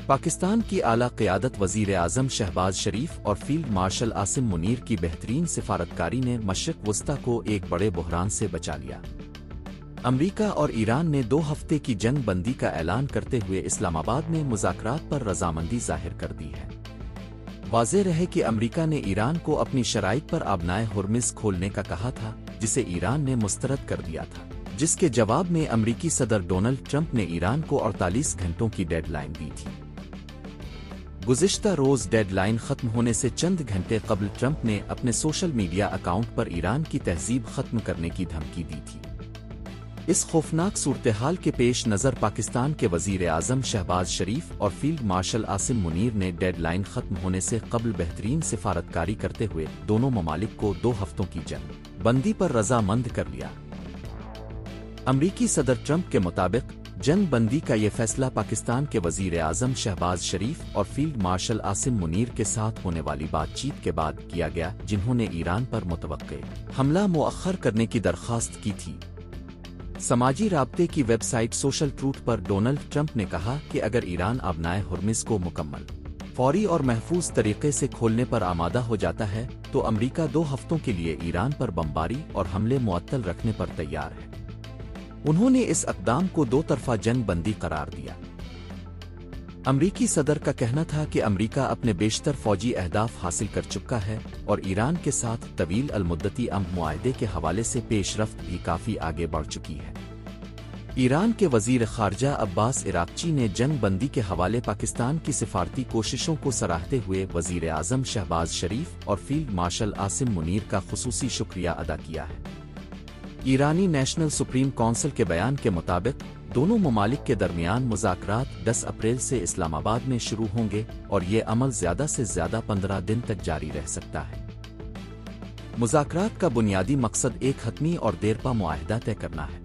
پاکستان کی اعلیٰ قیادت وزیر اعظم شہباز شریف اور فیلڈ مارشل عاصم منیر کی بہترین سفارتکاری نے مشرق وسطی کو ایک بڑے بحران سے بچا لیا۔ امریکہ اور ایران نے 2 ہفتے کی جنگ بندی کا اعلان کرتے ہوئے اسلام آباد میں مذاکرات پر رضامندی ظاہر کر دی ہے۔ واضح رہے کہ امریکہ نے ایران کو اپنی شرائط پر آبنائے ہرمز کھولنے کا کہا تھا، جسے ایران نے مسترد کر دیا تھا، جس کے جواب میں امریکی صدر ڈونلڈ ٹرمپ نے ایران کو 48 گھنٹوں کی ڈیڈ لائن دی تھی۔ گزشتہ روز ڈیڈ لائن ختم ہونے سے چند گھنٹے قبل ٹرمپ نے اپنے سوشل میڈیا اکاؤنٹ پر ایران کی تہذیب ختم کرنے کی دھمکی دی تھی۔ اس خوفناک صورتحال کے پیش نظر پاکستان کے وزیر اعظم شہباز شریف اور فیلڈ مارشل عاصم منیر نے ڈیڈ لائن ختم ہونے سے قبل بہترین سفارتکاری کرتے ہوئے دونوں ممالک کو 2 ہفتوں کی جنگ بندی پر رضامند کر لیا۔ امریکی صدر ٹرمپ کے مطابق جنگ بندی کا یہ فیصلہ پاکستان کے وزیر اعظم شہباز شریف اور فیلڈ مارشل عاصم منیر کے ساتھ ہونے والی بات چیت کے بعد کیا گیا، جنہوں نے ایران پر متوقع حملہ مؤخر کرنے کی درخواست کی تھی۔ سماجی رابطے کی ویب سائٹ سوشل ٹروتھ پر ڈونلڈ ٹرمپ نے کہا کہ اگر ایران آبنائے ہرمز کو مکمل، فوری اور محفوظ طریقے سے کھولنے پر آمادہ ہو جاتا ہے تو امریکہ 2 ہفتوں کے لیے ایران پر بمباری اور حملے معطل رکھنے پر تیار ہے۔ انہوں نے اس اقدام کو 2 طرفہ جنگ بندی قرار دیا۔ امریکی صدر کا کہنا تھا کہ امریکہ اپنے بیشتر فوجی اہداف حاصل کر چکا ہے اور ایران کے ساتھ طویل المدتی امن معاہدے کے حوالے سے پیش رفت بھی کافی آگے بڑھ چکی ہے۔ ایران کے وزیر خارجہ عباس عراقچی نے جنگ بندی کے حوالے پاکستان کی سفارتی کوششوں کو سراہتے ہوئے وزیر اعظم شہباز شریف اور فیلڈ مارشل عاصم منیر کا خصوصی شکریہ ادا کیا ہے۔ ایرانی نیشنل سپریم کونسل کے بیان کے مطابق دونوں ممالک کے درمیان مذاکرات 10 اپریل سے اسلام آباد میں شروع ہوں گے اور یہ عمل زیادہ سے زیادہ 15 دن تک جاری رہ سکتا ہے۔ مذاکرات کا بنیادی مقصد ایک حتمی اور دیرپا معاہدہ طے کرنا ہے۔